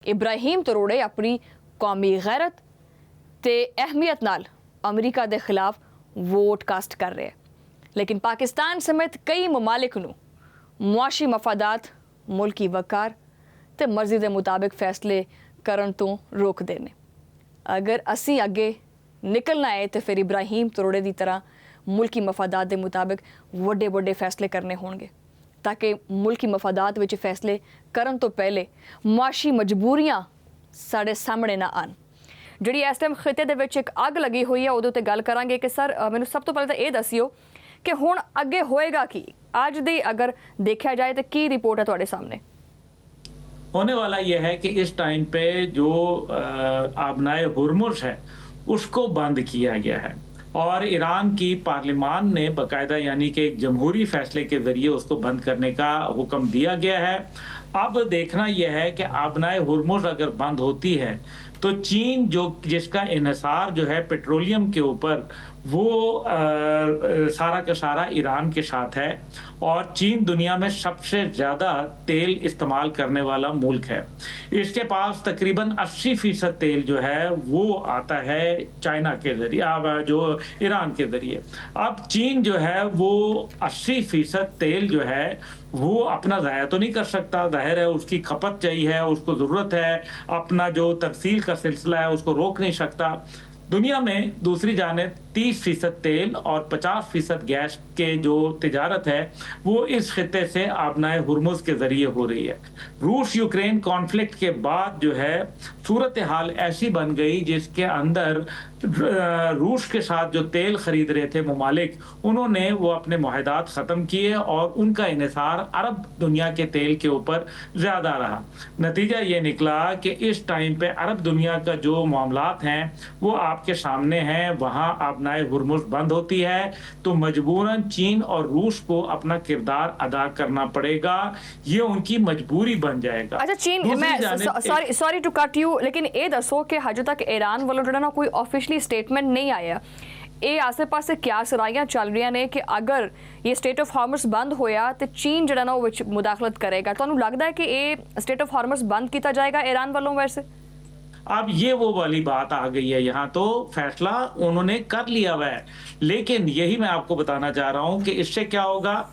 ابراہیم تروڑے اپنی قومی غیرت تے اہمیت نال امریکہ دے خلاف ووٹ کاسٹ کر رہے ہیں، لیکن پاکستان سمیت کئی ممالک نو معاشی مفادات، ملکی وقار تے مرضی دے مطابق فیصلے کرن تو روک دینے۔ اگر اسی اگے نکلنا ہے تو پھر ابراہیم تروڑے دی طرح ملکی مفادات دے مطابق وڈے وڈے فیصلے کرنے ہون گے، تاکہ ملکی مفادات وچ فیصلے کرن تو پہلے معاشی مجبوریاں ساڑے سامنے نہ آن۔ جڑی اس ٹائم خطے دے وچ ایک اگ لگی ہوئی ہے، ادو تے گل کران گے کہ سر مینوں سب تو پہلے تو یہ دسیو کہ ہن اگے ہوئے گا کی؟ آج دی اگر دیکھا جائے تو کی رپورٹ ہے تواڈے سامنے؟ ہونے والا یہ ہے کہ اس ٹائم پہ جو آبنائے ہرمز ہے اس کو بند کیا گیا ہے، اور ایران کی پارلیمان نے باقاعدہ یعنی کہ ایک جمہوری فیصلے کے ذریعے اس کو بند کرنے کا حکم دیا گیا ہے۔ اب دیکھنا یہ ہے کہ آبنائے ہرمز اگر بند ہوتی ہے تو چین جس کا انحصار جو ہے پیٹرولیم کے اوپر، وہ سارا کا سارا ایران کے ساتھ ہے، اور چین دنیا میں سب سے زیادہ تیل استعمال کرنے والا ملک ہے۔ اس کے پاس تقریباً 80% تیل جو ہے وہ آتا ہے چائنا کے ذریعے، جو ایران کے ذریعے۔ اب چین جو ہے وہ 80% تیل جو ہے وہ اپنا ضائع تو نہیں کر سکتا، ظاہر ہے اس کی کھپت چاہیے ہے، اس کو ضرورت ہے، اپنا جو ترسیل کا سلسلہ ہے اس کو روک نہیں سکتا۔ دنیا میں دوسری جانب 30% تیل اور 50% گیس کے جو تجارت ہے وہ اس خطے سے آبنائے ہرمز کے ذریعے ہو رہی ہے۔ روس یوکرین کانفلکٹ کے بعد جو ہے صورتحال ایسی بن گئی جس کے اندر روس کے ساتھ جو تیل خرید رہے تھے ممالک، انہوں نے وہ اپنے معاہدات ختم کیے اور ان کا انحصار عرب دنیا کے تیل کے اوپر زیادہ رہا۔ نتیجہ یہ نکلا کہ اس ٹائم پہ عرب دنیا کا جو معاملات ہیں وہ آپ کے سامنے ہیں، وہاں آبنائے ہرمز بند ہوتی ہے تو مجبوراً چین اور روس کو اپنا کردار ادا کرنا پڑے گا، یہ ان کی مجبوری بن جائے گا۔ اچھا چین، میں سوری ٹو کٹ یو، لیکن یہ دسو کہ ہجے تک ایران والوں جڑا نا کوئی آفیشلی اسٹیٹمنٹ نہیں آیا، یہ آسے پاسے کیا سرائیاں چل رہی نے کہ اگر یہ اسٹیٹ آف ہارمز بند ہویا تو چین جڑا نا وہ مداخلت کرے گا؟ تو انہوں لگتا ہے کہ یہ اسٹیٹ آف ہارمز بند کیتا جائے گا ایران والوں ویسے؟ اب یہ وہ والی بات آ گئی ہے، یہاں تو فیصلہ انہوں نے کر لیا ہوا ہے، لیکن یہی میں آپ کو بتانا چاہ رہا ہوں کہ اس سے کیا ہوگا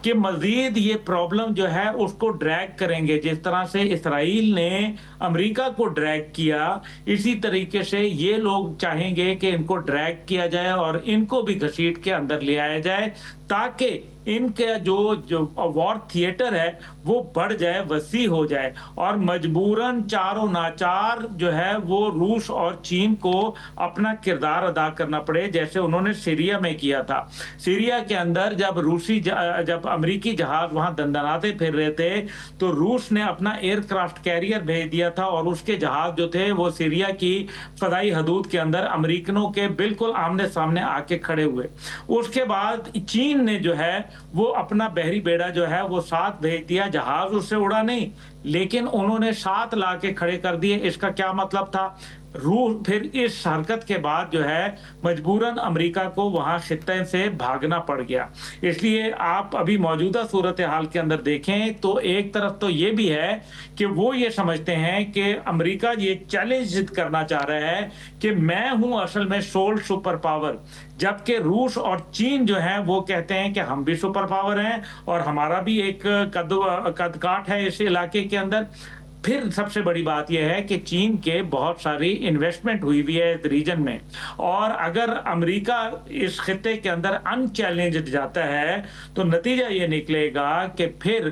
کہ مزید یہ پرابلم جو ہے اس کو ڈریگ کریں گے۔ جس طرح سے اسرائیل نے امریکہ کو ڈریگ کیا، اسی طریقے سے یہ لوگ چاہیں گے کہ ان کو ڈریگ کیا جائے اور ان کو بھی گھسیٹ کے اندر لے آیا جائے، تاکہ ان کا جو وار تھیٹر ہے وہ بڑھ جائے، وسیع ہو جائے، اور مجبوراً چاروں ناچار جو ہے وہ روس اور چین کو اپنا کردار ادا کرنا پڑے، جیسے انہوں نے سیریا میں کیا تھا۔ سیریا کے اندر جب امریکی جہاز وہاں دندناتے پھر رہے تھے تو روس نے اپنا ایئر کرافٹ کیریئر بھیج دیا تھا، اور اس کے جہاز جو تھے وہ سیریا کی فضائی حدود کے اندر امریکنوں کے بالکل آمنے سامنے آ کے کھڑے ہوئے۔ اس کے بعد چین نے جو ہے وہ اپنا بحری بیڑا جو ہے وہ ساتھ بھیج دیا، جہاز اس سے اڑا نہیں لیکن انہوں نے ساتھ لا کے کھڑے کر دیے۔ اس کا کیا مطلب تھا؟ روس پھر اس حرکت کے بعد جو ہے مجبوراً امریکہ کو وہاں خطے سے بھاگنا پڑ گیا۔ اس لیے آپ ابھی موجودہ صورتحال کے اندر دیکھیں تو ایک طرف تو یہ بھی ہے کہ وہ یہ سمجھتے ہیں کہ امریکہ یہ چیلنج کرنا چاہ رہا ہے کہ میں ہوں اصل میں سول سپر پاور، جبکہ روس اور چین جو ہیں وہ کہتے ہیں کہ ہم بھی سپر پاور ہیں اور ہمارا بھی ایک قد کاٹ ہے اس علاقے کے اندر۔ پھر سب سے بڑی بات یہ ہے کہ چین کے بہت ساری انویسٹمنٹ ہوئی بھی ہے اس ریجن میں، اور اگر امریکہ اس خطے کے اندر ان چیلنجڈ جاتا ہے تو نتیجہ یہ نکلے گا کہ پھر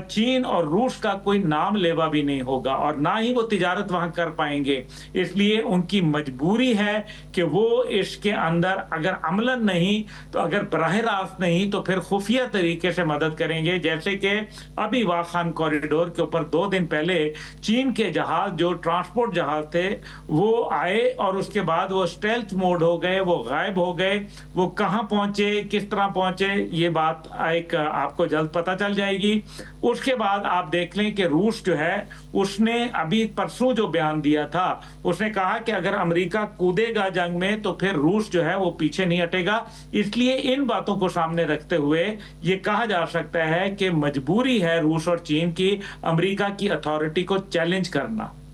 چین اور روس کا کوئی نام لیوا بھی نہیں ہوگا، اور نہ ہی وہ تجارت وہاں کر پائیں گے۔ اس لیے ان کی مجبوری ہے کہ وہ اس کے اندر اگر عملاً نہیں تو اگر براہ راست نہیں تو پھر خفیہ طریقے سے مدد کریں گے، جیسے کہ ابھی واخان کوریڈور کے اوپر 2 دن پہلے چین کے جہاز جو ٹرانسپورٹ جہاز تھے وہ آئے اور اس کے بعد وہ اسٹیلتھ موڈ ہو گئے، وہ غائب ہو گئے۔ وہ کہاں پہنچے، کس طرح پہنچے، یہ بات ایک آپ کو جلد پتہ چل جائے گی۔ اس کے بعد آپ دیکھ لیں کہ روس جو ہے اس نے ابھی پرسوں جو بیان دیا تھا، اس نے کہا کہ اگر امریکہ کودے گا جنگ میں تو پھر روس جو ہے وہ پیچھے نہیں ہٹے گا۔ اس لیے ان باتوں کو سامنے رکھتے ہوئے یہ کہا جا سکتا ہے کہ مجبوری ہے روس اور چین کی امریکہ کی اتھارٹی کو چیلنج کرنا۔